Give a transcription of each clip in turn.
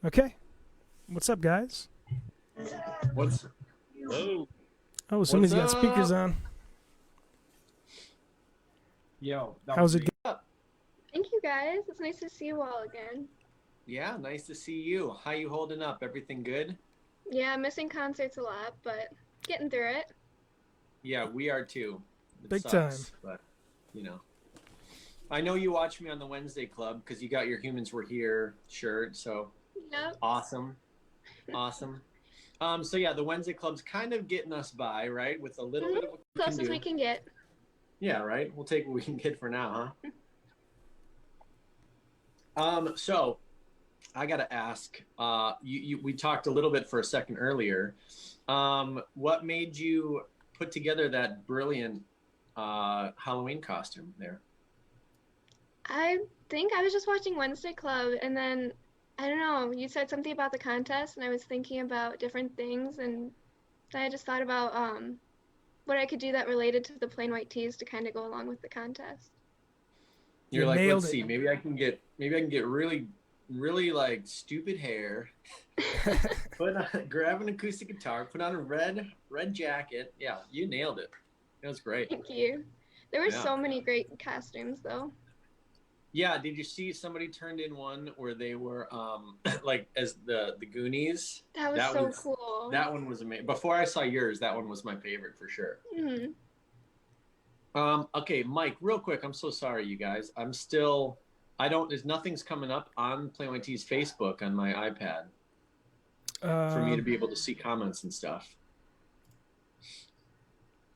Okay. What's up, guys? What's Hello? Oh, What's somebody's got speakers up? on. Yo, that was How's it me. Thank you guys. It's nice to see you all again. Yeah, nice to see you. How you holding up? Everything good? Yeah, I'm missing concerts a lot, but getting through it. Yeah, we are too. It Big time. sucks, but you know. I know you watch me on the Wednesday Club because you got your Humans Were Here shirt, so Yep. awesome. Awesome. So yeah, the Wednesday Club's kind of getting us by, right? With a little bit of what we can Close as we do. can get. Yeah, right? We'll take what we can get for now, huh? So I gotta ask. We talked a little bit for a second earlier. What made you put together that brilliant Halloween costume there? I think I was just watching Wednesday Club, and then I don't know, you said something about the contest, and I was thinking about different things, and then I just thought about what I could do that related to the plain white tees to kind of go along with the contest. You You're like, let's nailed it. see, maybe I can get really like stupid hair, grab an acoustic guitar, put on a red jacket. Yeah, you nailed it. It was great. Thank you. There were Yeah. so many great costumes, though. Yeah, did you see somebody turned in one where they were like as the Goonies? That was That so was cool. that one was amazing. Before I saw yours, that one was my favorite for sure. Hmm. Okay, Mike, real quick, I'm so sorry, you guys. There's nothing's coming up on Play My T's Facebook on my iPad for me to Um, be able to see comments and stuff.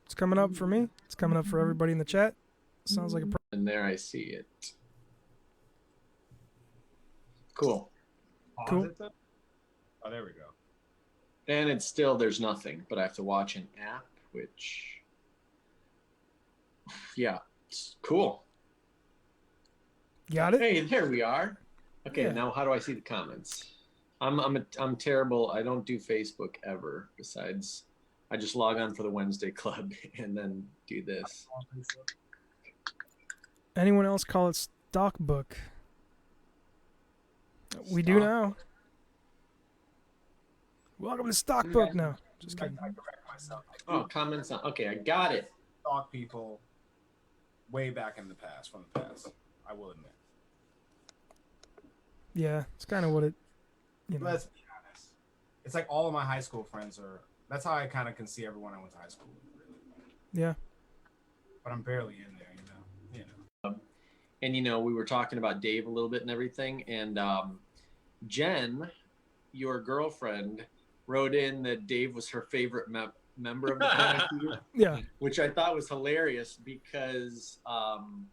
it's coming up for me. It's coming up for everybody in the chat. Sounds like a And there I see it. Cool. Cool. Oh, there we go. And there's nothing, but I have to watch an app, which, yeah, it's cool. Got it. Hey, there we are. Okay, Yeah. now how do I see the comments? I'm terrible. I don't do Facebook ever. Besides, I just log on for the Wednesday Club and then do this. Anyone else call it stock book? We do Stock. now. Welcome to stock book now. Just kidding. I correct myself. Oh, comments on. Okay, I got it. Stalk people way back in the past, from the past. I will admit. Yeah, it's kind of what it. Let's be honest. It's like all of my high school friends are. That's how I kind of can see everyone I went to high school with, really. Yeah. But I'm barely in there, you know. And we were talking about Dave a little bit and everything, and Jen, your girlfriend, wrote in that Dave was her favorite member of the family, Yeah. which I thought was hilarious because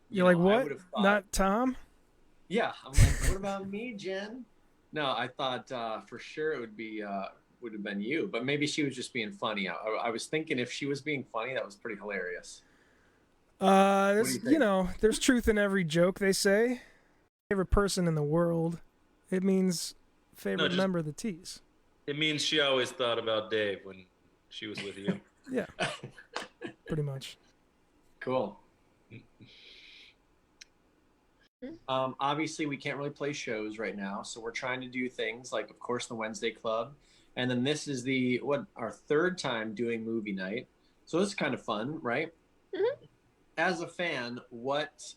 You're like, I what? would have thought, Not Tom? yeah, I'm like, what about me, Jen? No, I thought for sure it would have been you, but maybe she was just being funny. I was thinking if she was being funny, that was pretty hilarious. What do you think? There's truth in every joke, they say. Favorite person in the world. It means favorite member of the T's. It means she always thought about Dave when she was with you. Yeah. Pretty much. Cool. Obviously, we can't really play shows right now, so we're trying to do things like, of course, the Wednesday Club, and then this is our third time doing movie night, so this is kind of fun, right? Mhm. As a fan, what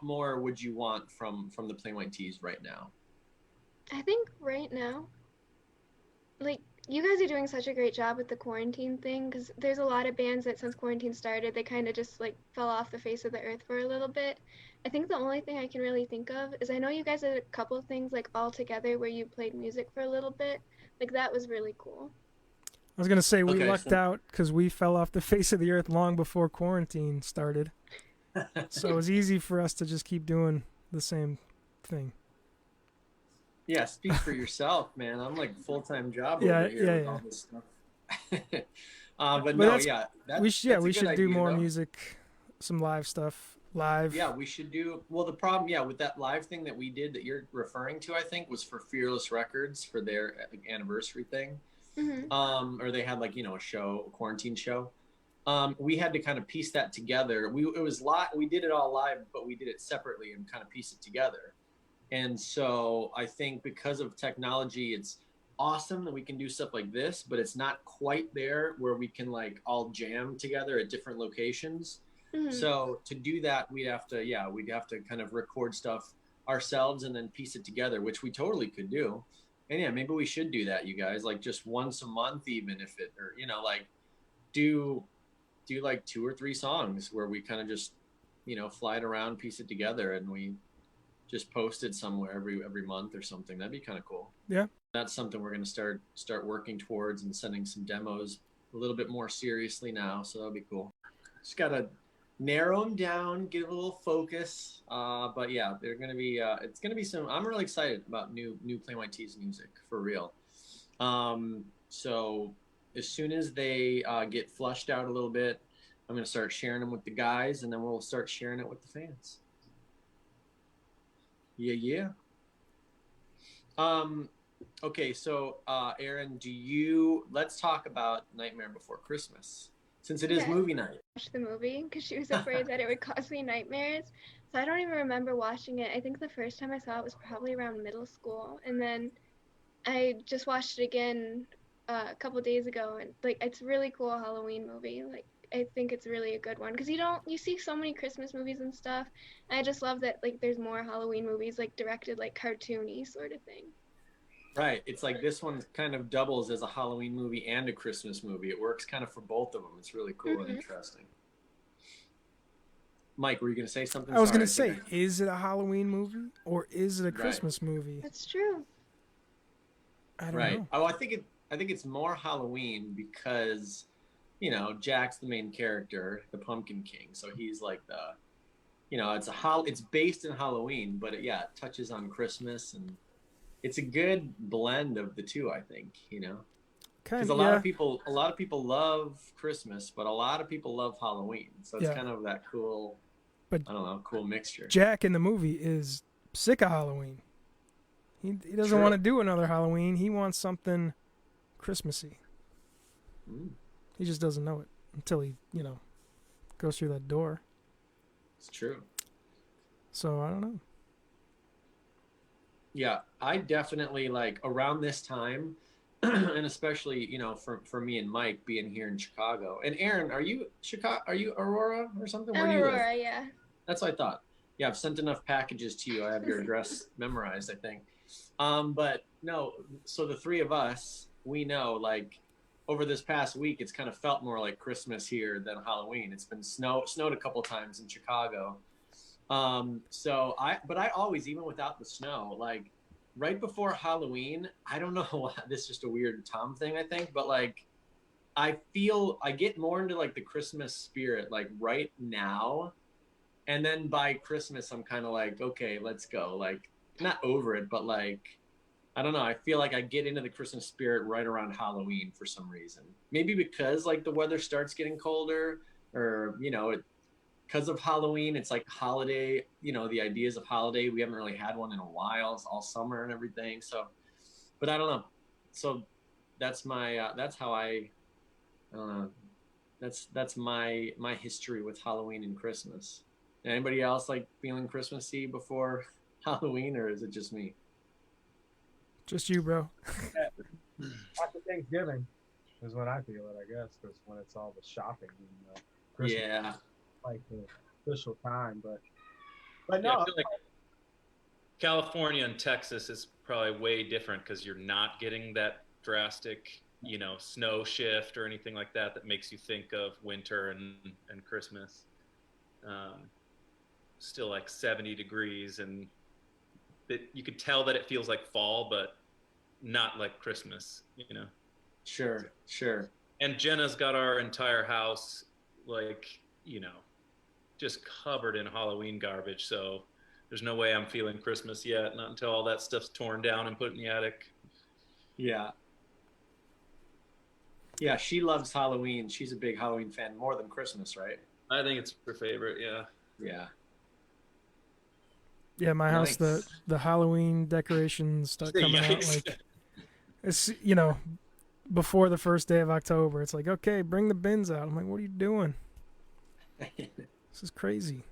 more would you want from the Plain White Tees right now? I think right now, like, you guys are doing such a great job with the quarantine thing, because there's a lot of bands that since quarantine started, they kind of just, like, fell off the face of the earth for a little bit. I think the only thing I can really think of is I know you guys did a couple of things, like, all together where you played music for a little bit. Like, that was really cool. I was going to say we Okay, lucked out because we fell off the face of the earth long before quarantine started. So it was easy for us to just keep doing the same thing. Yeah, speak for yourself, man. I'm like full-time job Yeah, over here yeah, with yeah. all this stuff. But no, that's- yeah, we that's should a good do idea, more though. music, some live stuff. Live. Yeah, we should do. Well, the problem, yeah, with that live thing that we did that you're referring to, I think, was for Fearless Records for their anniversary thing. Hmm. Or they had like a quarantine show. We had to kind of piece that together. It was live. We did it all live, but we did it separately and kind of piece it together. And so I think because of technology, it's awesome that we can do stuff like this, but it's not quite there where we can like all jam together at different locations. Hmm. So to do that, we'd have to kind of record stuff ourselves and then piece it together, which we totally could do. And yeah, maybe we should do that, you guys, like just once a month, even if it, or, like do, like 2 or 3 songs where we kind of just, fly it around, piece it together, and we just post it somewhere every month or something. That'd be kind of cool. Yeah. That's something we're going to start working towards and sending some demos a little bit more seriously now. So that'll be cool. Just got to narrow them down, get a little focus. But yeah, they're going to be, it's going to be some, I'm really excited about new Plain White T's music for real. So as soon as they get flushed out a little bit, I'm going to start sharing them with the guys, and then we'll start sharing it with the fans. Yeah. Okay, so Aaron, let's talk about Nightmare Before Christmas, since it is movie night. Watch the movie because she was afraid that it would cause me nightmares. So I don't even remember watching it. I think the first time I saw it was probably around middle school, and then I just watched it again a couple days ago, and like it's a really cool Halloween movie. Like I think it's really a good one because you see so many Christmas movies and stuff. And I just love that like there's more Halloween movies like directed like cartoony sort of thing. Right. It's like this one kind of doubles as a Halloween movie and a Christmas movie. It works kind of for both of them. It's really cool and interesting. Mike, were you going to say something? I was going to say, is it a Halloween movie or is it a Christmas movie? That's true. I don't know. Oh, I think it's more Halloween because, Jack's the main character, the Pumpkin King. So he's like it's based in Halloween, but it touches on Christmas, and it's a good blend of the two, I think, because a lot of people love Christmas, but a lot of people love Halloween. So it's kind of that cool, cool mixture. Jack in the movie is sick of Halloween. He doesn't want to do another Halloween. He wants something Christmassy. He just doesn't know it until he, goes through that door. It's true. So I don't know. Yeah, I definitely like around this time, and especially for me and Mike being here in Chicago. And Aaron, are you Chicago? Are you Aurora or something? Where do you live? Aurora, yeah. That's what I thought. Yeah, I've sent enough packages to you. I have your address memorized, I think. But no, so the three of us, we know, like, over this past week, it's kind of felt more like Christmas here than Halloween. It's been snowed a couple times in Chicago. But I always, even without the snow, like right before Halloween, I don't know why, this is just a weird Tom thing, I think, but like, I get more into like the Christmas spirit, like right now. And then by Christmas, I'm kind of like, okay, let's go. Like, not over it, but like, I don't know. I feel like I get into the Christmas spirit right around Halloween for some reason. Maybe because like the weather starts getting colder, or, because of Halloween, it's like holiday, the ideas of holiday. We haven't really had one in a while. It's all summer and everything. So, but I don't know. So that's my, that's how I don't know. That's my history with Halloween and Christmas. Anybody else like feeling Christmassy before Halloween, or is it just me? Just you, bro. After Thanksgiving is when I feel it, I guess, because when it's all the shopping and Christmas, like the official time. But no, I feel like California and Texas is probably way different because you're not getting that drastic, snow shift or anything like that makes you think of winter and Christmas. Still like 70 degrees, and you could tell that it feels like fall, but not like Christmas, Sure. And Jenna's got our entire house, like, just covered in Halloween garbage. So there's no way I'm feeling Christmas yet, not until all that stuff's torn down and put in the attic. Yeah. Yeah, she loves Halloween. She's a big Halloween fan, more than Christmas, right? I think it's her favorite, yeah. Yeah. Yeah, my house, the Halloween decorations start coming out like it's before the first day of October. It's like, okay, bring the bins out. I'm like, what are you doing? This is crazy.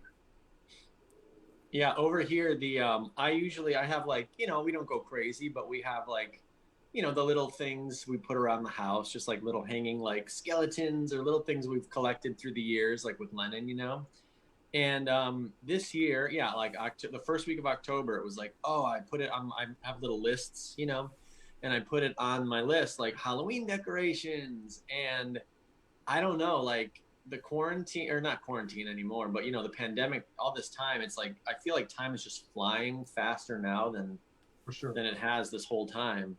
Yeah, over here I have like, we don't go crazy, but we have like, the little things we put around the house, just like little hanging like skeletons or little things we've collected through the years, like with Lennon. And this year, yeah, like the first week of October, it was like, oh, I put it on. I have little lists, and I put it on my list like Halloween decorations. And I don't know, like the quarantine or not quarantine anymore, but the pandemic, all this time, it's like I feel like time is just flying faster now than For sure. than it has this whole time.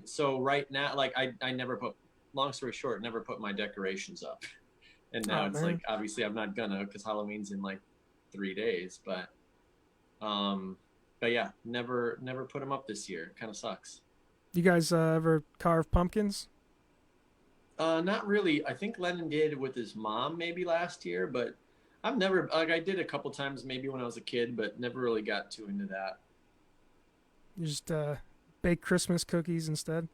So right now, like I never put. Long story short, never put my decorations up. And now it's man. like obviously I'm not gonna because Halloween's in like 3 days, but yeah, never put them up this year. Kind of sucks. You guys ever carve pumpkins? Not really. I think Lennon did with his mom maybe last year, but I've never like I did a couple times maybe when I was a kid, but never really got too into that. You just bake Christmas cookies instead?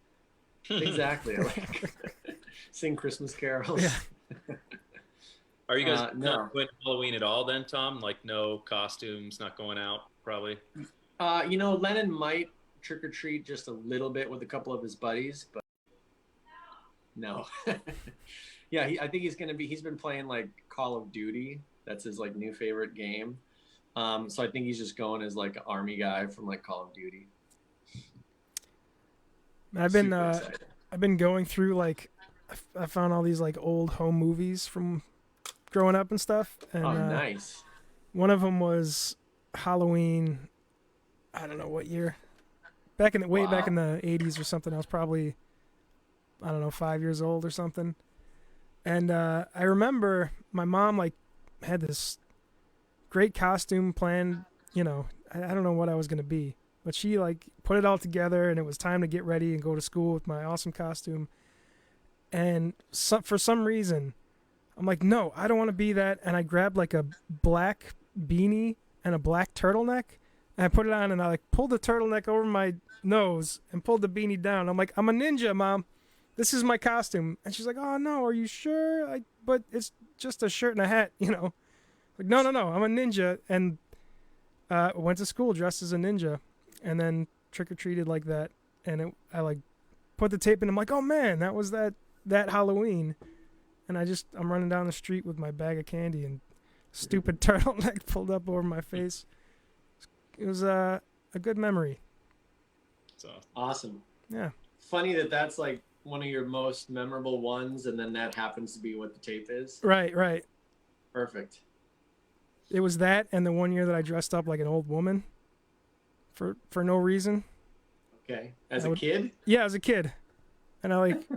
Exactly. I like sing Christmas carols. Yeah. Are you guys No. not doing Halloween at all then, Tom? Like no costumes, not going out, probably. Lennon might trick or treat just a little bit with a couple of his buddies, but no. Yeah, I think he's been playing like Call of Duty. That's his like new favorite game. So I think he's just going as like an army guy from like Call of Duty. I've Super excited. been going through like I found all these like old home movies from growing up and stuff, and Oh, nice. one of them was Halloween. I don't know what year. Back in the 80s or something. I was probably, I don't know, 5 years old or something. And I remember my mom like had this great costume planned. I don't know what I was gonna be, but she like put it all together, and it was time to get ready and go to school with my awesome costume. And for some reason, I'm like, no, I don't want to be that. And I grabbed like a black beanie and a black turtleneck, and I put it on, and I like pulled the turtleneck over my nose and pulled the beanie down. I'm like, I'm a ninja, Mom. This is my costume. And she's like, oh no, are you sure? But it's just a shirt and a hat, Like, no, I'm a ninja. And went to school dressed as a ninja, and then trick or treated like that. And I like put the tape in. I'm like, oh man, that was that Halloween. And I'm running down the street with my bag of candy and stupid turtleneck pulled up over my face. It was a good memory. So Awesome. Yeah. Funny that's like one of your most memorable ones, and then that happens to be what the tape is. Right. Perfect. It was that, and the one year that I dressed up like an old woman for no reason. Okay. As a kid? Yeah, as a kid. And I like,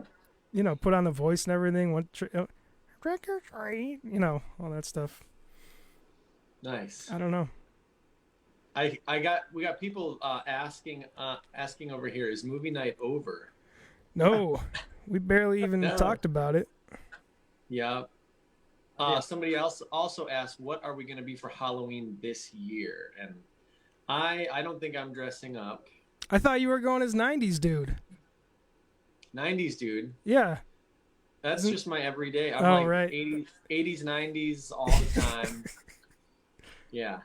put on the voice and everything. Trick or treat, all that stuff. Nice. I don't know. We got people asking over here, is movie night over? No, we barely even No. talked about it. Yeah. Somebody else also asked, what are we going to be for Halloween this year? And I don't think I'm dressing up. I thought you were going as 90s dude. 90s dude. Yeah. That's just my everyday. I'm like right. 80s, 90s all the time. Yeah.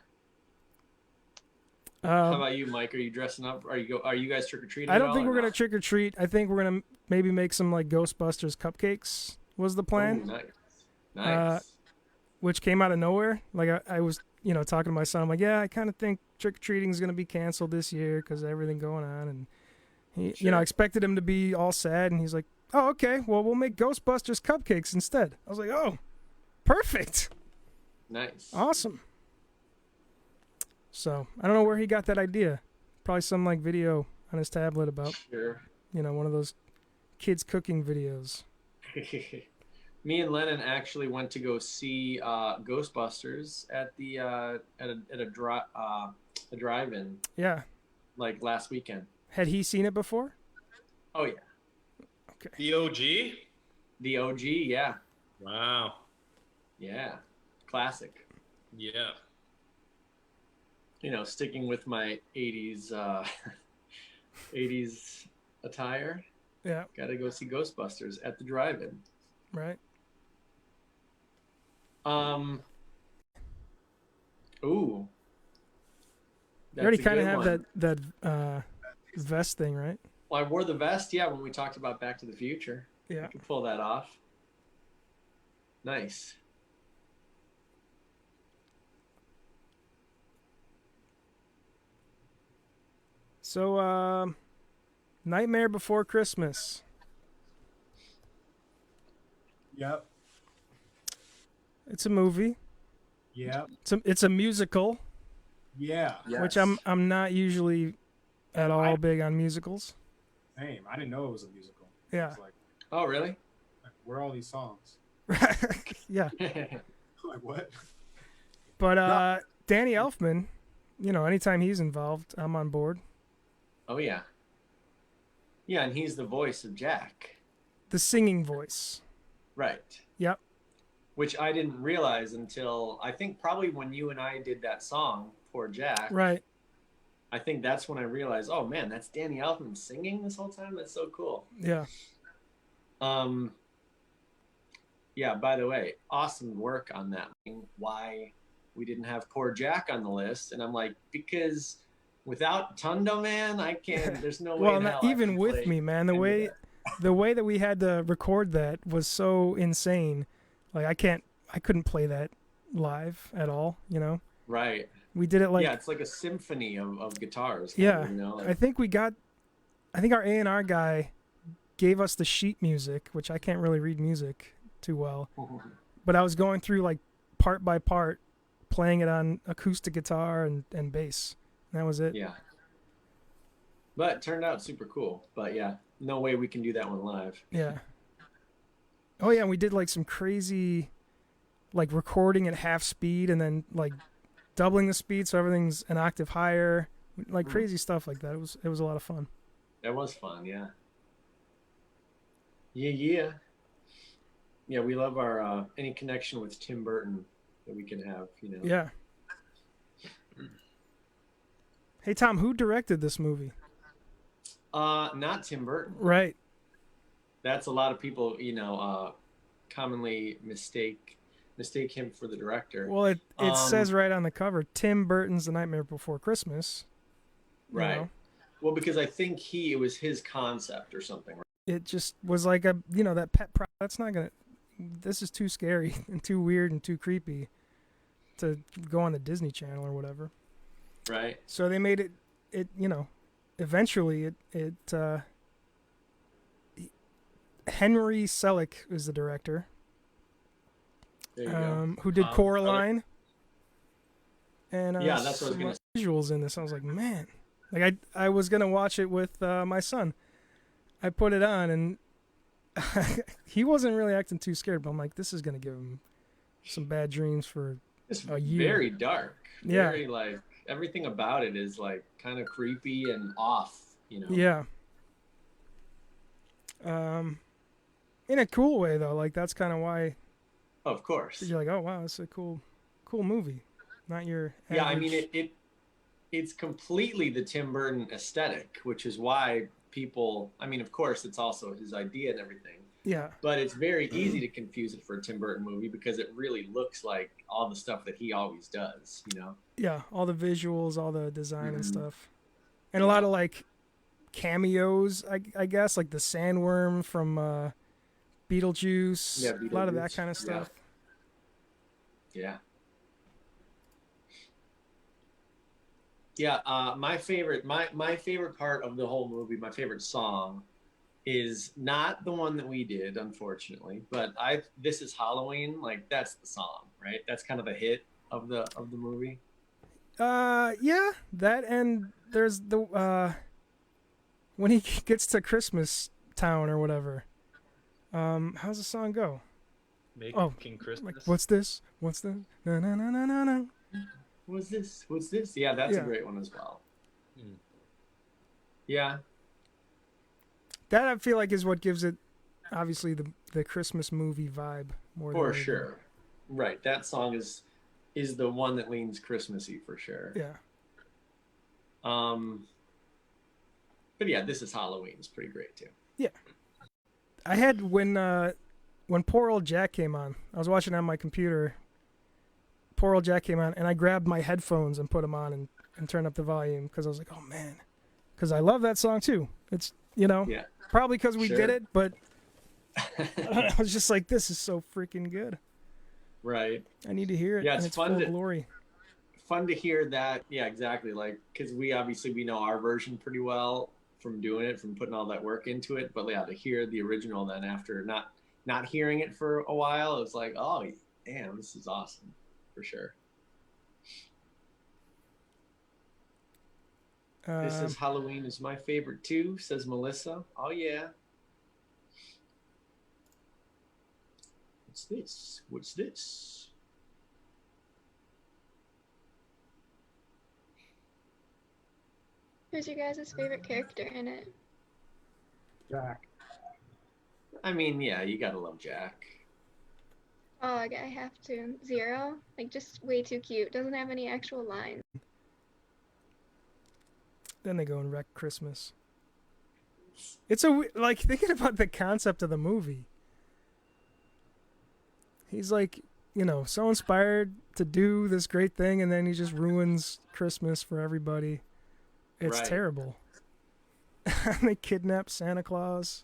How about you, Mike? Are you dressing up? Are you guys trick or treating? I don't think we're gonna trick or treat. I think we're gonna maybe make some like Ghostbusters cupcakes. Was the plan? Oh, nice. Which came out of nowhere. Like I was, talking to my son. I'm like, yeah, I kind of think trick or treating is gonna be canceled this year because of everything going on. And he, I expected him to be all sad, and he's like, oh, okay, well, we'll make Ghostbusters cupcakes instead. I was like, oh, perfect. Nice. Awesome. So I don't know where he got that idea. Probably some like video on his tablet about, Sure. One of those kids cooking videos. Me and Lennon actually went to go see Ghostbusters at the at a drive-in. Yeah. Like last weekend. Had he seen it before? Oh yeah. Okay. the OG? The OG, yeah. Wow. Yeah. Classic. Yeah. Sticking with my 80s 80s attire. Yeah. Got to go see Ghostbusters at the drive-in. Right. Ooh. You already That's a kind of good have one. that vest thing, right? Well, I wore the vest, yeah, when we talked about Back to the Future. Yeah. I could pull that off. Nice. So, Nightmare Before Christmas. Yep. It's a movie. Yep. It's a musical, Yeah. which Yes. I'm not usually at all big on musicals. Same. I didn't know it was a musical. Yeah. I was like, Oh, really? where are all these songs? Yeah. Like, what? But Danny Elfman, anytime he's involved, I'm on board. Oh, yeah. Yeah, and he's the voice of Jack. The singing voice. Right. Yep. Which I didn't realize until I think probably when you and I did that song, Poor Jack. Right. I think that's when I realized, oh man, that's Danny Elfman singing this whole time. That's so cool. Yeah. Yeah, by the way, awesome work on that. Why we didn't have Poor Jack on the list. And I'm like, because without Tundo, man, I can't, there's no way Well, in not hell I even can with play me, man. The any of way that we had to record that was so insane. Like I couldn't play that live at all, Right. We did it like yeah, it's like a symphony of guitars. Yeah. Like, I think our A&R guy gave us the sheet music, which I can't really read music too well. But I was going through like part by part, playing it on acoustic guitar and bass. And that was it. yeah. But it turned out super cool. But yeah, no way we can do that one live. Yeah. Oh yeah, and we did like some crazy, like recording at half speed and then like doubling the speed so everything's an octave higher, like crazy stuff like that. It was a lot of fun. That was fun, yeah. Yeah. Yeah, we love our any connection with Tim Burton that we can have, Yeah. Hey Tom, who directed this movie? Not Tim Burton. Right. That's a lot of people, commonly mistake him for the director. Well, it says right on the cover, Tim Burton's The Nightmare Before Christmas. Right. Well, because I think it was his concept or something. Right? It just was like that pet that's not gonna. This is too scary and too weird and too creepy to go on the Disney Channel or whatever. Right. So they made it eventually Henry Selick is the director. There you go. Who did Coraline. And yeah, that's what I was some gonna visuals in this. I was like, man, like I was gonna watch it with my son. I put it on and he wasn't really acting too scared, but I'm like, this is gonna give him some bad dreams for It's a year. very dark. Yeah. Very like everything about it is like kind of creepy and off, Yeah. In a cool way though, like that's kind of why Of course. you're like, oh wow, it's a cool movie, not your average... Yeah, I mean it's completely the Tim Burton aesthetic, which is why people. I mean, of course, it's also his idea and everything. Yeah. But it's very easy to confuse it for a Tim Burton movie because it really looks like all the stuff that he always does. Yeah, all the visuals, all the design and stuff, and a lot of like cameos. I guess like the sandworm from Beetlejuice. Yeah, A lot of that Beetlejuice. kind of stuff. Yeah. Yeah, my favorite part of the whole movie, my favorite song, is not the one that we did, unfortunately. But This Is Halloween, like that's the song, right? That's kind of a hit of the movie. Yeah, that and there's the when he gets to Christmas Town or whatever. How's the song go? Making Christmas. Like, what's this? What's this? No, no, no, no, no, no. What's this? Yeah, that's a great one as well. Yeah. That I feel like is what gives it, obviously, the Christmas movie vibe more. For than sure. Right. That song is the one that leans Christmassy for sure. Yeah. But yeah, This Is Halloween is pretty great too. Yeah. I had when Poor Old Jack came on, I was watching it on my computer. Poor Old Jack came on, and I grabbed my headphones and put them on, and and turn up the volume because I was like, oh man, because I love that song too. It's Yeah. probably because we Sure. did it, but I was just like, this is so freaking good. Right. I need to hear it Yeah, in it's its fun full to glory. fun to hear that. Yeah, exactly. Like, because we know our version pretty well from doing it, from putting all that work into it. But yeah, to hear the original then after not hearing it for a while, it was like, oh damn, this is awesome for sure. This is Halloween is my favorite too, says Melissa. Oh yeah. What's this? What's this? Who's your guys' favorite character in it? Jack. I mean, yeah, you gotta love Jack. Oh, I have to. Zero? Like, just way too cute. Doesn't have any actual lines. Then they go and wreck Christmas. It's like thinking about the concept of the movie. He's like, so inspired to do this great thing, and then he just ruins Christmas for everybody. It's Right. terrible. They kidnap Santa Claus.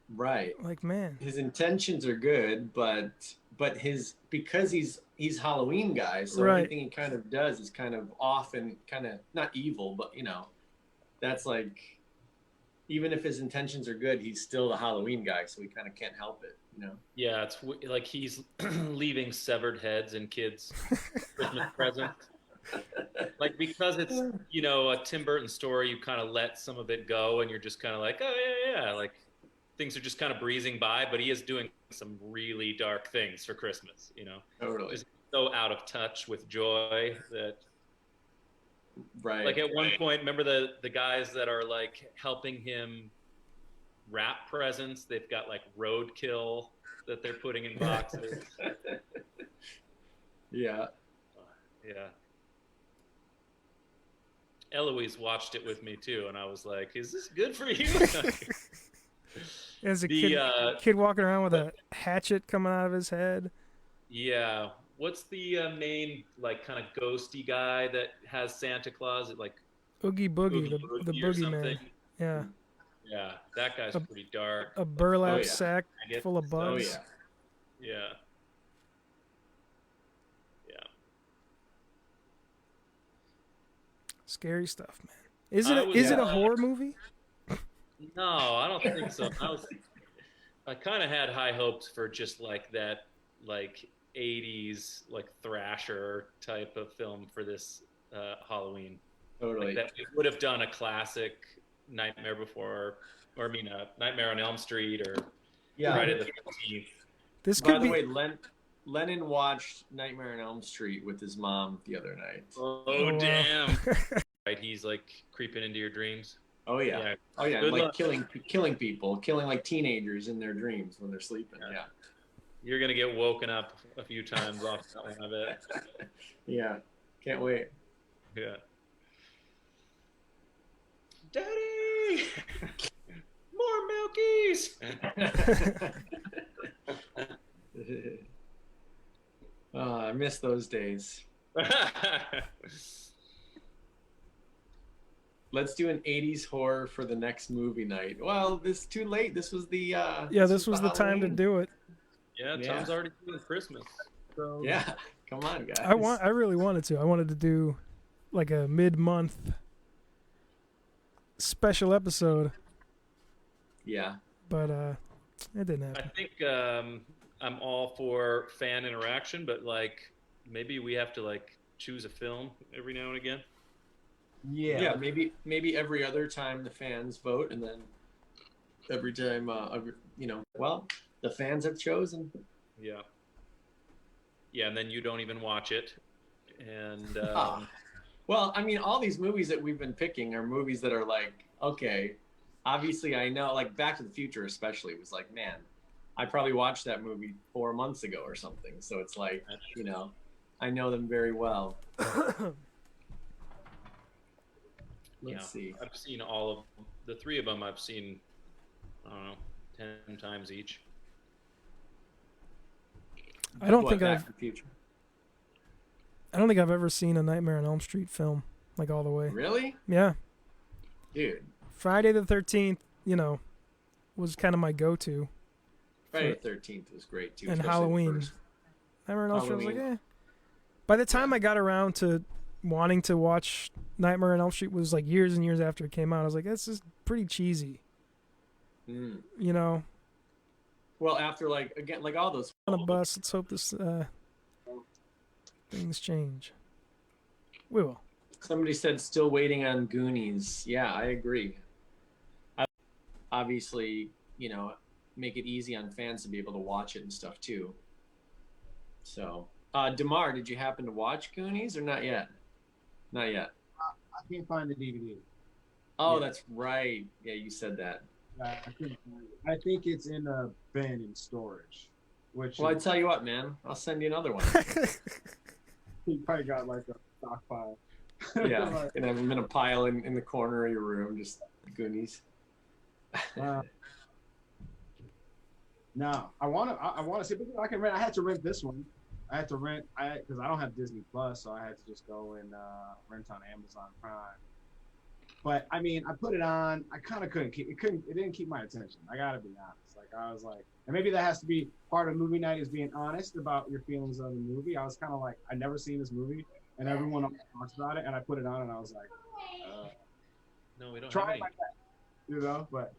Right. Like, man. His intentions are good, but because he's Halloween guy, so Right. everything he kind of does is kind of off and kind of not evil, but that's like, even if his intentions are good, he's still the Halloween guy, so he kind of can't help it, Yeah, it's like he's leaving severed heads in kids' Christmas presents. Like, because it's a Tim Burton story, you kind of let some of it go, and you're just kind of like, oh yeah, like things are just kind of breezing by. But he is doing some really dark things for Christmas, Totally. Just so out of touch with joy that. Right. Like at one point, remember the guys that are like helping him wrap presents? They've got like roadkill that they're putting in boxes. Yeah. Yeah. Eloise watched it with me too, and I was like, "Is this good for you?" As a kid walking around with a hatchet coming out of his head. Yeah. What's the main like kind of ghosty guy that has Santa Claus? Like Oogie Boogie, the boogeyman. Yeah. Yeah, that guy's pretty dark. A burlap sack full of bugs. Oh yeah. Yeah. Yeah. Scary stuff, man. Is it a horror movie? No, I don't think so. I kind of had high hopes for just like that, like 80s like thrasher type of film for this Halloween. Totally. Like that we would have done a classic Nightmare on Elm Street or Friday the 13th. This By could the be. way, Lennon watched Nightmare on Elm Street with his mom the other night. Oh damn! Right, he's like creeping into your dreams. Oh yeah. Oh yeah. Good Like luck. killing people, killing like teenagers in their dreams when they're sleeping. Yeah. You're gonna get woken up a few times off that one, I bet. Yeah. Can't wait. Yeah. Daddy! More Milkies! Oh, I miss those days. Let's do an 80s horror for the next movie night. Well, this is too late. This was the this was the time to do it. Yeah, Tom's already doing Christmas. So Yeah, come on, guys. I really wanted to. I wanted to do like a mid-month special episode. Yeah. But it didn't happen. I think I'm all for fan interaction, but like maybe we have to like choose a film every now and again. Yeah, maybe every other time the fans vote, and then every time the fans have chosen. Yeah. Yeah, and then you don't even watch it. And Well, I mean, all these movies that we've been picking are movies that are like, okay, obviously I know, like Back to the Future especially was like, man, I probably watched that movie 4 months ago or something. So it's like, I know them very well. Let's see. I've seen all of the 3 of them. I've seen, I don't know, 10 times each. I don't think Back to the Future. I don't think I've ever seen a Nightmare on Elm Street film. like all the way. Really? Yeah. Dude. Friday the 13th, was kind of my go-to. Friday the 13th was great too. And especially the Halloween. first. Nightmare on Elm Street, I was like, Halloween. By the time I got around to wanting to watch Nightmare on Elm Street was like years and years after it came out. I was like, this is pretty cheesy. Mm. Well, after again, all those. On a bus. Let's hope this things change. We will. Somebody said still waiting on Goonies. Yeah, I agree. Obviously, make it easy on fans to be able to watch it and stuff too. So, Damar, did you happen to watch Goonies or not yet? Not yet. I can't find the DVD. Oh, yeah. That's right. Yeah, you said that. I couldn't find it. I think it's in a bin in storage. Well, I tell you what, man, I'll send you another one. You probably got like a stockpile. Yeah, and have them in a pile in the corner of your room, just Goonies. No, I want to see. But I can rent. I had to rent this one. I had to rent. Because I don't have Disney Plus, so I had to just go and rent on Amazon Prime. But I mean, I put it on. I kind of couldn't keep. It didn't keep my attention. I gotta be honest. Like I was like, and maybe that has to be part of movie night is being honest about your feelings of the movie. I was kind of like, I'd never seen this movie, and everyone talks about it, and I put it on, and I was like, no, we don't. Try my best, but.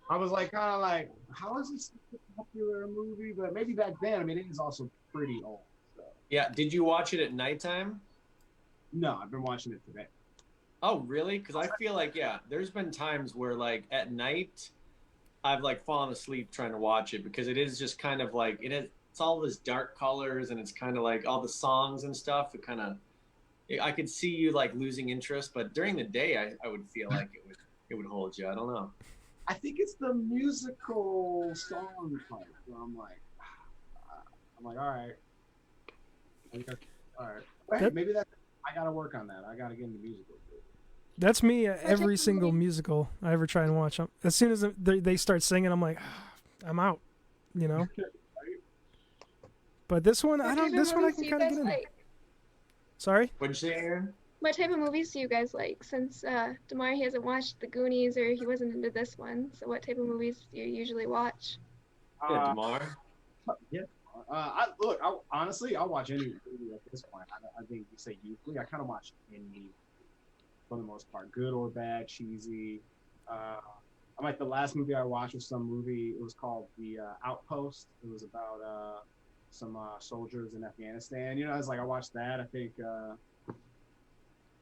I was like, kind of like, how is this a popular movie? But maybe back then, I mean, it is also pretty old. So. Yeah. Did you watch it at nighttime? No, I've been watching it today. Oh, really? Because I feel like, there's been times where at night, I've fallen asleep trying to watch it because it is just kind of it's all this dark colors and it's kind of like all the songs and stuff. It kind of, I could see you losing interest, but during the day, I would feel like it would hold you. I don't know. I think it's the musical song part where I'm like, all right. All right. Hey, maybe I got to work on that. I got to get into musical. That's me every single musical I ever try and watch. As soon as they start singing, I'm like, I'm out, But this one, I can kind of get in. Sorry? What'd you say, Aaron? What type of movies do you guys like? Since Damar, he hasn't watched The Goonies or he wasn't into this one. So what type of movies do you usually watch? Yeah, Damar. Yeah. Honestly, I'll watch any movie at this point. I think you say usually. I kind of watch any for the most part, good or bad, cheesy. I'm like the last movie I watched was some movie. It was called The Outpost. It was about some soldiers in Afghanistan. I was like, I watched that. I think.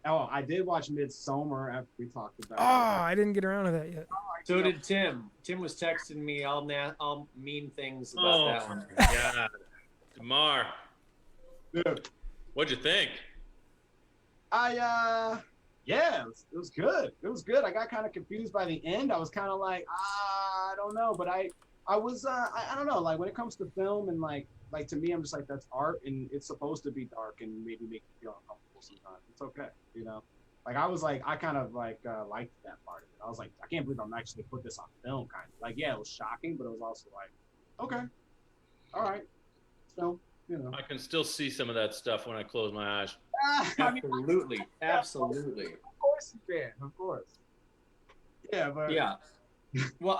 I did watch Midsommar after we talked about. Oh, I didn't get around to that yet. So did Tim. Tim was texting me all mean things about that one. Yeah, Damar. Dude. What'd you think? Yeah, it was good. It was good. I got kind of confused by the end. I was kind of like, I don't know, but I was I don't know. Like when it comes to film and like to me, I'm just like that's art and it's supposed to be dark and maybe make you feel uncomfortable sometimes. It's okay, Like I was like I kind of liked that part of it. I was like I can't believe I'm actually put this on film, kind of. Like yeah, it was shocking, but it was also like okay, all right, so. I can still see some of that stuff when I close my eyes. Absolutely. Absolutely. Of course you can. Of course. Yeah, but yeah. Well,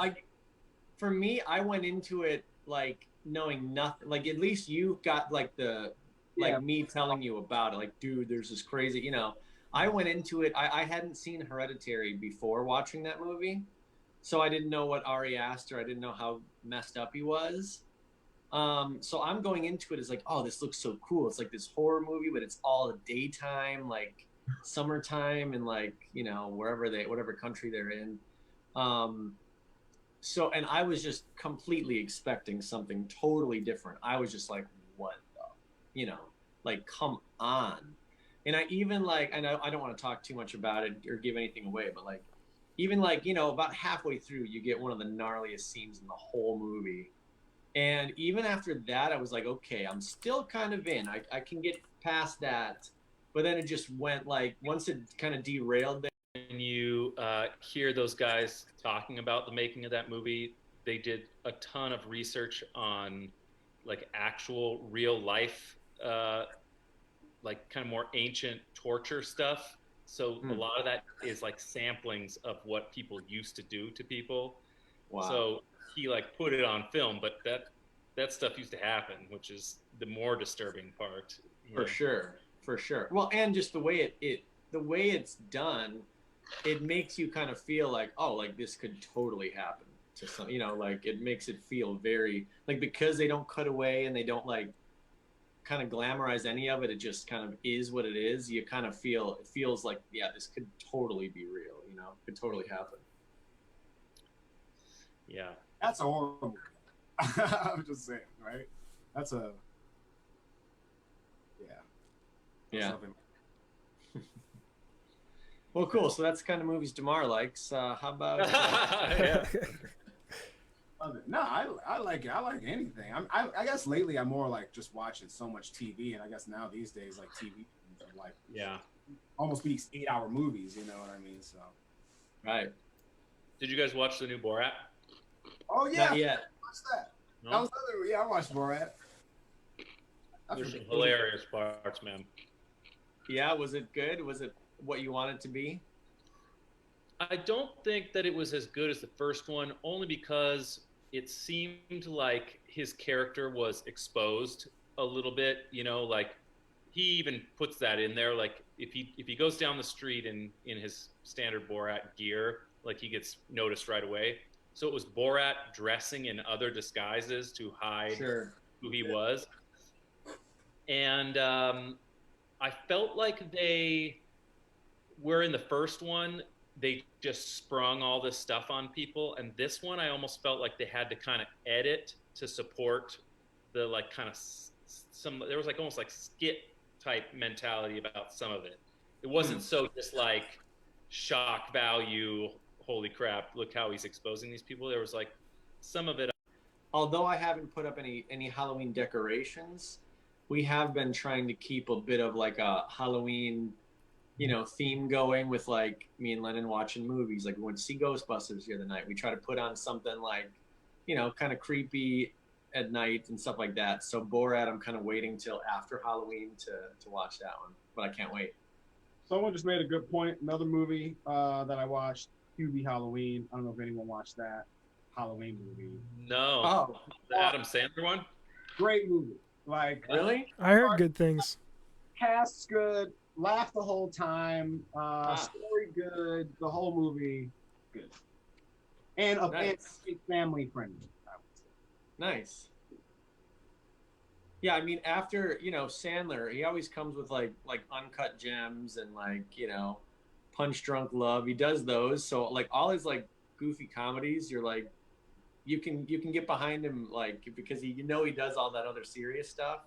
for me, I went into it knowing nothing. At least you got me telling you about it. Dude, there's this crazy. I went into it. I hadn't seen Hereditary before watching that movie, so I didn't know what Ari Aster. I didn't know how messed up he was. So I'm going into it as oh, this looks so cool. It's like this horror movie, but it's all daytime, summertime and whatever country they're in. So, and I was just completely expecting something totally different. I was just like, what the, come on. And I even I know I don't want to talk too much about it or give anything away, but even about halfway through, you get one of the gnarliest scenes in the whole movie. And even after that, I was like, okay, I'm still kind of in. I can get past that. But then it just went once it kind of derailed there. When you hear those guys talking about the making of that movie, they did a ton of research on actual real life, kind of more ancient torture stuff. So a lot of that is like samplings of what people used to do to people. Wow. So he like put it on film, but that stuff used to happen, which is the more disturbing part. For sure. Well, and just the way the way it's done, it makes you kind of feel like, oh, like this could totally happen to some, like it makes it feel very like, because they don't cut away and they don't like kind of glamorize any of it. It just kind of is what it is. You kind of it feels like, yeah, this could totally be real. Could totally happen. Yeah. That's a horror movie. I'm just saying, right? That's a yeah. Well, cool. So that's the kind of movies Damar likes. How about? Yeah. No, I like it. I like anything. I guess lately I'm more like just watching so much TV, and I guess now these days like TV are like almost these 8-hour movies. You know what I mean? So. Right. Did you guys watch the new Borat? Oh yeah. Not yet. What's that? No? That was I watched Borat. There's some hilarious parts, man. Yeah, was it good? Was it what you wanted to be? I don't think that it was as good as the first one, only because it seemed like his character was exposed a little bit. Like he even puts that in there. Like if he goes down the street in his standard Borat gear, like he gets noticed right away. So it was Borat dressing in other disguises to hide who he was. And I felt like they were in the first one, they just sprung all this stuff on people. And this one, I almost felt like they had to kind of edit to support the like kind of there was like almost like skit type mentality about some of it. It wasn't so just like shock value, holy crap, look how he's exposing these people. There was like some of it. Although I haven't put up any Halloween decorations, we have been trying to keep a bit of like a Halloween, theme going with like me and Lennon watching movies. Like we went to see Ghostbusters the other night. We try to put on something like, kind of creepy at night and stuff like that. So Borat, I'm kind of waiting till after Halloween to watch that one, but I can't wait. Someone just made a good point. Another movie that I watched, Hubie Halloween. I don't know if anyone watched that Halloween movie. No. Oh, the Adam Sandler one? Great movie. Like really? I heard good things. Cast's good. Laugh the whole time. Story good. The whole movie good. And Nice. Family friendly, I would say. Nice. Yeah, I mean, after Sandler, he always comes with like Uncut Gems and like Punch Drunk Love. He does those, so like all his like goofy comedies, you're like, you can get behind him like because he does all that other serious stuff.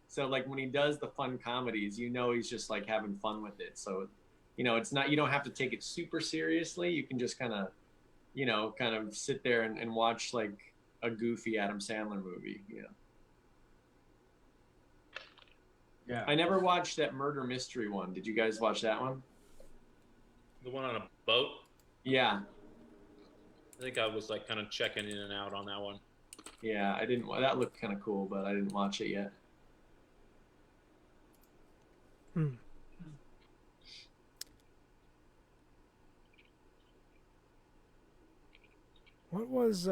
So like when he does the fun comedies, he's just like having fun with it. So it's not, you don't have to take it super seriously. You can just kind of sit there and watch like a goofy Adam Sandler movie. Yeah. I never watched that murder mystery one. Did you guys watch that one? The one on a boat? Yeah. I think I was like kind of checking in and out on that one. Yeah, I didn't. That looked kind of cool, but I didn't watch it yet. What was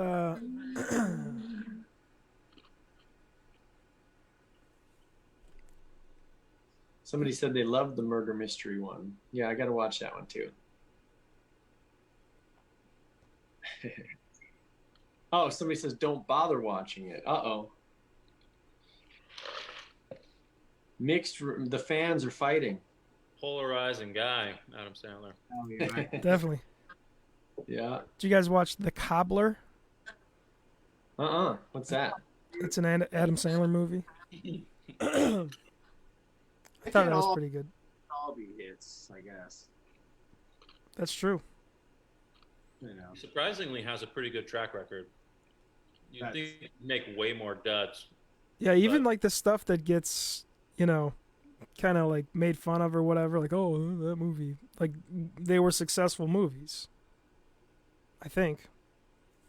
Somebody said they loved the murder mystery one. Yeah, I got to watch that one too. Oh, somebody says don't bother watching it. Uh-oh. The fans are fighting. Polarizing guy, Adam Sandler. Oh, yeah, right. definitely? Yeah. Did you guys watch The Cobbler? What's that? It's an Adam Sandler movie. I thought that was pretty good. All be hits, I guess. That's true. He surprisingly has a pretty good track record. You'd think he'd make way more duds. Yeah, even like the stuff that gets, kind of like made fun of or whatever, like, oh, that movie. Like, they were successful movies, I think.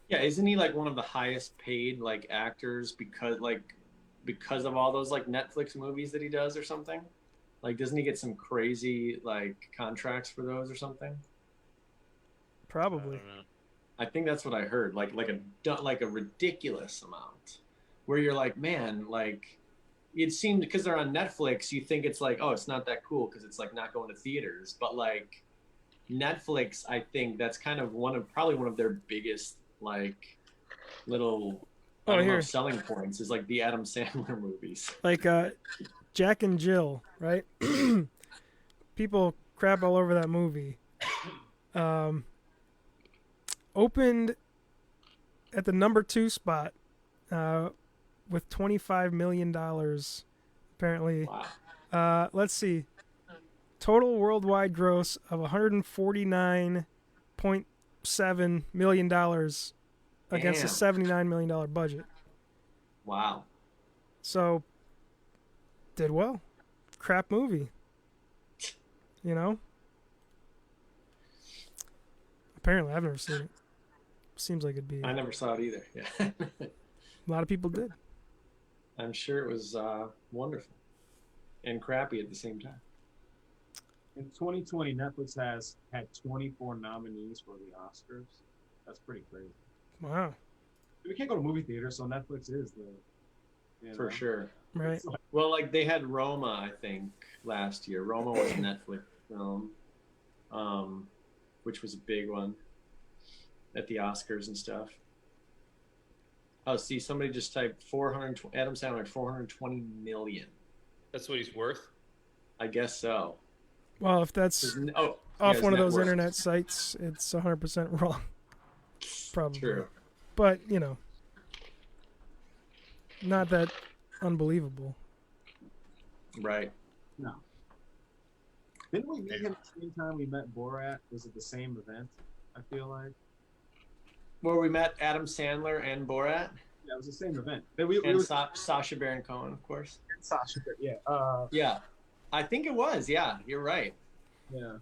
Yeah, isn't he like one of the highest paid like actors because of all those like Netflix movies that he does or something? Like, doesn't he get some crazy like contracts for those or something? Probably. I don't know. I think that's what I heard. Like a ridiculous amount, where you're like, man, like it seemed because they're on Netflix, you think it's like, oh, it's not that cool because it's like not going to theaters, but like Netflix, I think that's kind of probably one of their biggest like little I Oh, don't know here. selling points is like the Adam Sandler movies. Like Jack and Jill, right? People crap all over that movie. Opened at the number 2 spot with $25 million, apparently. Wow. Let's see. Total worldwide gross of $149.7 million against a Damn. $79 million budget. Wow. So, did well. Crap movie. You know? Apparently, I've never seen it. Seems like it'd be. I never saw it either. Yeah. A lot of people did. I'm sure it was wonderful and crappy at the same time. In 2020, Netflix has had 24 nominees for the Oscars. That's pretty crazy. Wow. We can't go to movie theaters, so Netflix is the. For sure. Right. Well, like they had Roma, I think, last year. Roma was a Netflix film, which was a big one at the Oscars and stuff. Oh, see, somebody just typed 420. Adam Sandler, 420 million. That's what he's worth. I guess so. Well, if that's Oh, off his one of net those worth. internet sites, it's 100% wrong. Probably. True. But, you know, not that unbelievable. Right. No. Didn't we meet him at the same time we met Borat? Was it the same event? I feel like. Where we met Adam Sandler and Borat Yeah, it was the same event. and Sacha Baron Cohen, of course. Sasha, yeah. Yeah, I think it was. Yeah, you're right. Yeah,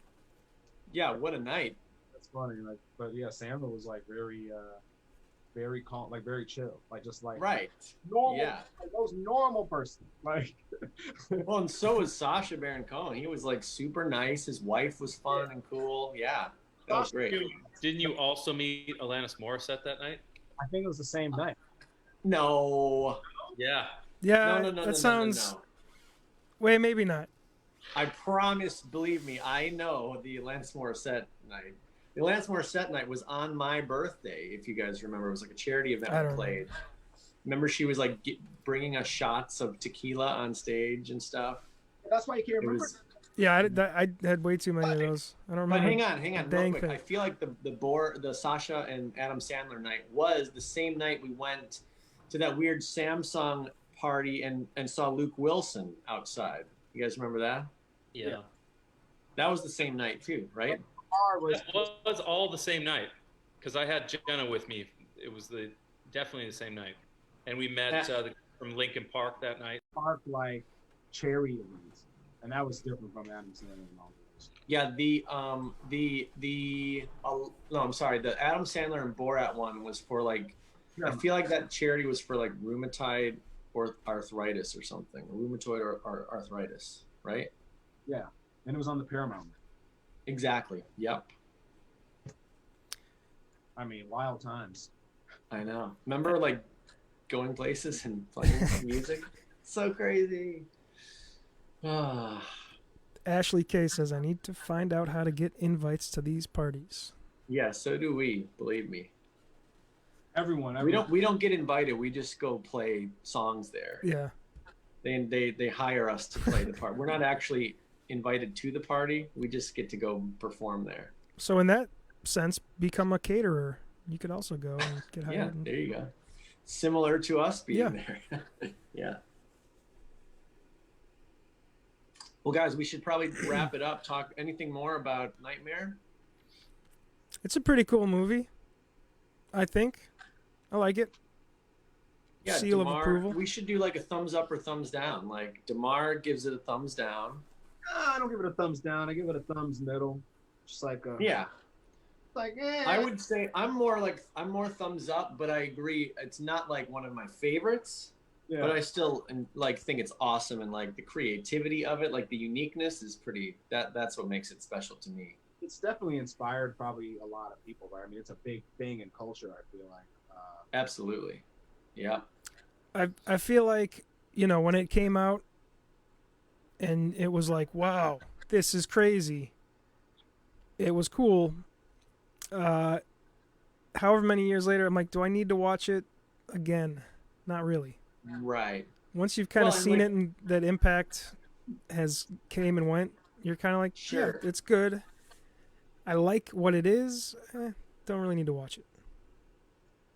Yeah, what a night. that's funny. Like, but yeah, Sandler was like very calm, like very chill, like just like Right. normal. Yeah. Like, that was normal person. Like, Well, and so was Sacha Baron Cohen. He was like super nice. His wife was fun and cool. Yeah, that was great. Didn't you also meet Alanis Morissette that night? I think it was the same night. No. Yeah. Yeah, No. that sounds. Wait, maybe not. I promise, believe me, I know the Alanis Morissette night. The Alanis Morissette night was on my birthday, if you guys remember. It was like a charity event I we don't played. Remember she was like bringing us shots of tequila on stage and stuff? That's why you can't It remember. was, Yeah, I had way too many of those. I don't but remember. hang on, real Dang quick. thing. I feel like the Sasha and Adam Sandler night was the same night we went to that weird Samsung party and saw Luke Wilson outside. You guys remember that? Yeah. That was the same night too, right? That was all the same night because I had Jenna with me. It was definitely the same night, and we met from Lincoln Park that night. Park like cherry events, and that was different from Adam Sandler and all those. Yeah, no, I'm sorry. The Adam Sandler and Borat one was for like, I feel like that charity was for like rheumatoid or arthritis or something, rheumatoid or arthritis, right? Yeah, and it was on the Paramount. Exactly. Yep. I mean, wild times. I know. Remember like going places and playing music? So crazy. Ah. Ashley K says, I need to find out how to get invites to these parties. Yeah, so do we, believe me. Everyone. We don't get invited. We just go play songs there. Yeah. They hire us to play the part. We're not actually invited to the party. We just get to go perform there. So in that sense, become a caterer. You could also go and get hired. Yeah, there you go. Similar to us being there. Yeah. Well, guys, we should probably wrap it up. Talk anything more about Nightmare? It's a pretty cool movie, I think. I like it. Yeah, Seal DeMar, of approval. We should do like a thumbs up or thumbs down. Like DeMar gives it a thumbs down. I don't give it a thumbs down. I give it a thumbs middle. Just like Yeah. like I would say I'm more thumbs up, but I agree it's not like one of my favorites. Yeah. But I still like think it's awesome, and like the creativity of it, like the uniqueness is pretty. That's what makes it special to me. It's definitely inspired probably a lot of people, right? I mean, it's a big thing in culture, I feel like. Absolutely. Yeah. I feel like, when it came out and it was like, wow, this is crazy. It was cool. However many years later, I'm like, do I need to watch it again? Not really. Right. Once you've kind of Well, and seen like- it and that impact has came and went, you're kind of like, Sure. yeah, it's good. I like what it is. Don't really need to watch it.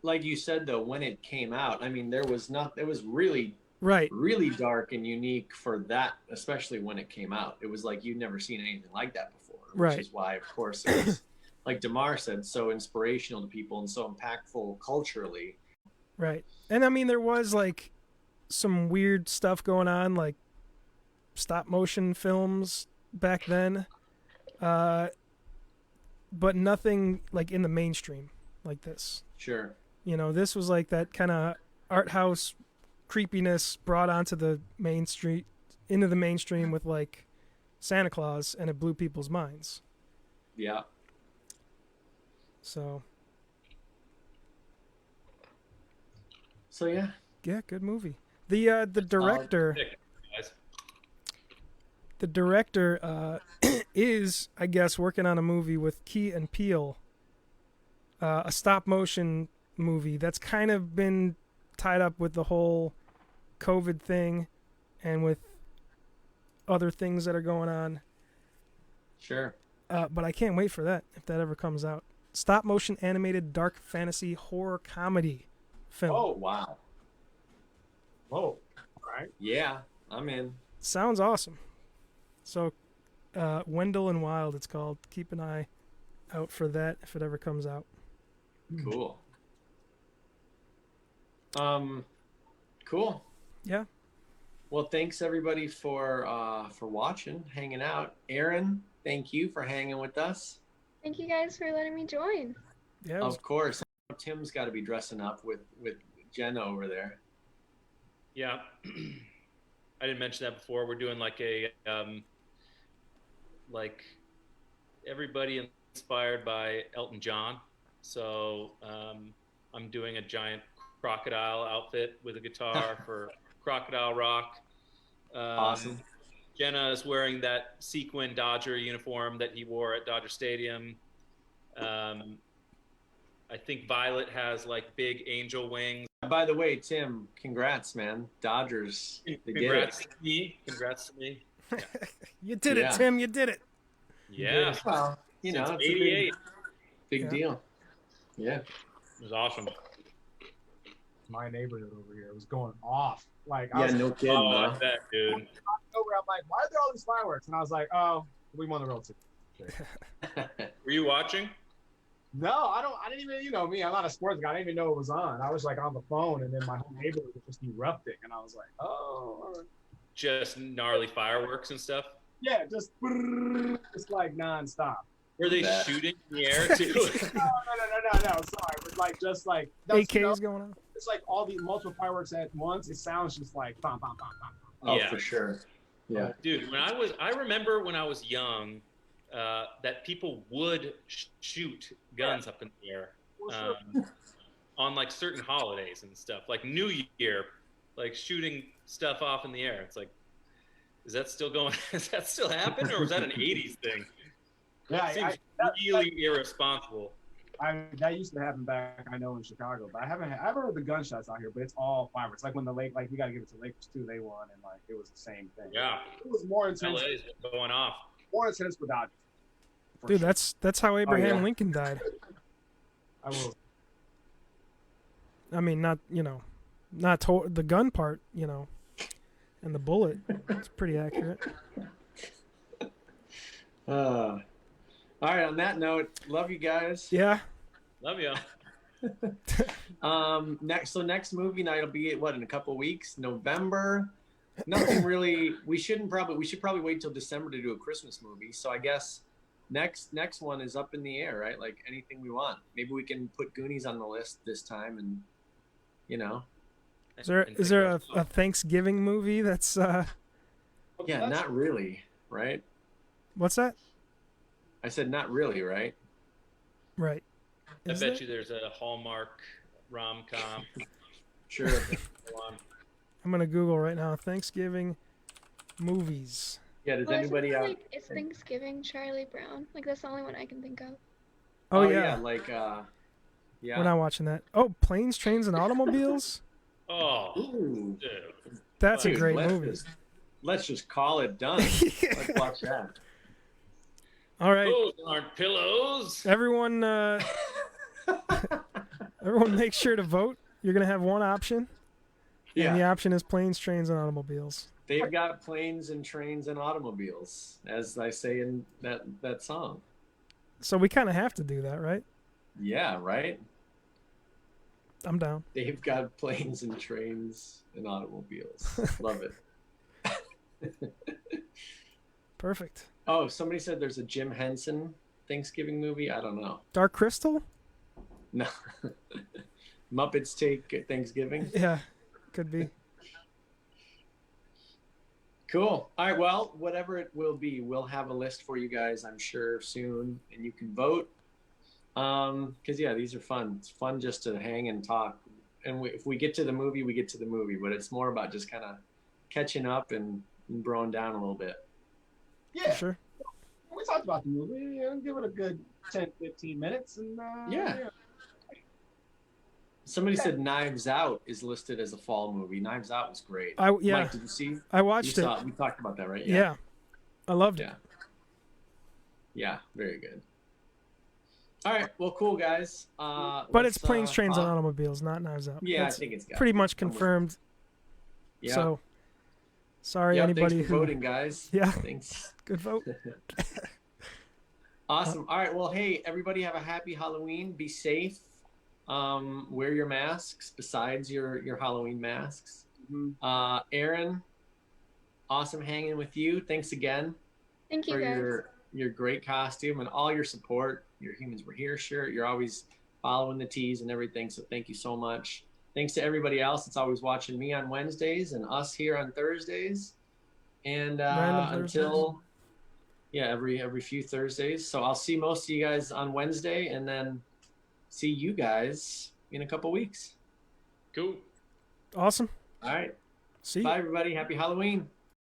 Like you said though, when it came out, I mean, there was not. It was really, Right. really dark and unique for that, especially when it came out. It was like you'd never seen anything like that before, which Right. is why, of course, it was, like Damar said, so inspirational to people and so impactful culturally. Right. And I mean, there was like some weird stuff going on, like stop motion films back then. But nothing like in the mainstream like this. Sure. This was like that kind of art house creepiness brought onto the into the mainstream with like Santa Claus, and it blew people's minds. Yeah. So yeah. yeah, good movie. The director, Guys. the director is, I guess, working on a movie with Key and Peele, a stop motion movie that's kind of been tied up with the whole COVID thing and with other things that are going on. Sure. But I can't wait for that if that ever comes out. Stop motion animated dark fantasy horror comedy film. Oh, Wow. whoa. All right. Yeah, I'm in. Sounds awesome. So, Wendell and Wild, it's called. Keep an eye out for that if it ever comes out. Cool. Cool. Yeah. Well, thanks everybody for watching, hanging out. Aaron, thank you for hanging with us. Thank you guys for letting me join. Yeah. It was, Of course, Tim's got to be dressing up with Jenna over there. Yeah. I didn't mention that before. We're doing like a like everybody inspired by Elton John. So I'm doing a giant crocodile outfit with a guitar for Crocodile Rock. Awesome. Jenna is wearing that sequin Dodger uniform that he wore at Dodger Stadium. I think Violet has like big angel wings. By the way, Tim, congrats, man. Dodgers. They Congrats did it. to me. Congrats to me. you did Yeah. it, Tim. You did it. Yeah. Well, Since it's a 88. big Yeah. deal. Yeah. It was awesome. My neighborhood over here was going off. Like, I Yeah, was no kidding, Oh, huh? I bet, dude. over. I'm like, why are there all these fireworks? And I was like, oh, we won the World Series. Were you watching? No, I didn't even, me, I'm not a sports guy. I didn't even know it was on. I was like on the phone, and then my whole neighborhood was just erupting. And I was like, oh, all right. Just gnarly fireworks and stuff. Yeah, just like nonstop. Were they Bet. shooting in the air too? No. Sorry, it was like just like that's, AK's going on. it's like all the multiple fireworks at once. It sounds just like bam, bam, bam, bam. Oh, Yeah. for sure. Yeah. Dude, I remember when I was young, that people would shoot guns up in the air on like certain holidays and stuff, like New Year, like shooting stuff off in the air. It's like, is that still going? Does that still happen, or was that an '80s thing? Yeah, It seems really irresponsible. that used to happen back, I know, in Chicago, but I haven't heard the gunshots out here, but it's all fireworks. Like when the Lake, like we got to give it to Lakers too, they won, and like it was the same thing. Yeah, It was more intense, LA's going off. for Dodgers. For Dude, sure. that's how Abraham yeah. Lincoln died. I will. I mean, not the gun part, and the bullet. It's pretty accurate. All right. On that note, love you guys. Yeah. Love you. Next movie night will be in a couple of weeks, November. Nothing really. We should probably wait till December to do a Christmas movie. So I guess next one is up in the air, right? Like anything we want. Maybe we can put Goonies on the list this time, and Is there a Thanksgiving movie that's Yeah, not really, right? what's that? I said not really, right? Right. I Is bet there? you there's a Hallmark rom-com. Sure. Go on. I'm gonna Google right now. Thanksgiving movies. Yeah, does Oh, isn't anybody it out? like it's Thanksgiving, Charlie Brown? Like that's the only one I can think of. Oh, yeah, yeah. like We're yeah. not watching that. Oh, Planes, Trains, and Automobiles. Oh, Ooh, dude. That's a dude, great movie. Let's just call it done. Let's watch that. All right, Those aren't pillows. everyone. Everyone, make sure to vote. You're gonna have one option, and the Yeah, option is Planes, Trains, and Automobiles. they've got planes and trains and automobiles, as I say in that song. So we kind of have to do that, right? Yeah, right. I'm down. They've got planes and trains and automobiles. Love it. Perfect. Oh, somebody said there's a Jim Henson Thanksgiving movie. I don't know. Dark Crystal. No. Muppets Take Thanksgiving. Yeah, could be. Cool. All right. Well, whatever it will be, we'll have a list for you guys, I'm sure, soon, and you can vote. Because yeah, these are fun. It's fun just to hang and talk. And if we get to the movie, we get to the movie. But it's more about just kind of catching up and broing down a little bit. Yeah, Sure. we talked about the movie. Yeah, give it a good 10, 15 minutes, and Yeah. Somebody said Knives Out is listed as a fall movie. Knives Out was great. Yeah, Mike, did you see? I watched You it. saw it. We talked about that, right? Yeah, I loved it. Yeah. Yeah. Very good. All right. Well, cool, guys. But it's Planes, Trains, and Automobiles, not Knives Out. Yeah, That's I think it's got pretty much confirmed. Yeah. So, sorry, Yep, anybody thanks for who. voting, guys. Yeah, Thanks. good vote. Awesome. All right. Well, hey, everybody, have a happy Halloween. Be safe. Wear your masks besides your Halloween masks. Mhm. Aaron, awesome hanging with you. Thanks again Thank you for guys. your great costume and all your support. Your Humans Were Here shirt. You're always following the teas and everything. So thank you so much. Thanks to everybody else that's always watching me on Wednesdays and us here on Thursdays. And Random until every few Thursdays. So I'll see most of you guys on Wednesday and then see you guys in a couple weeks. Cool. Awesome. All right. See you. Bye everybody. Happy Halloween.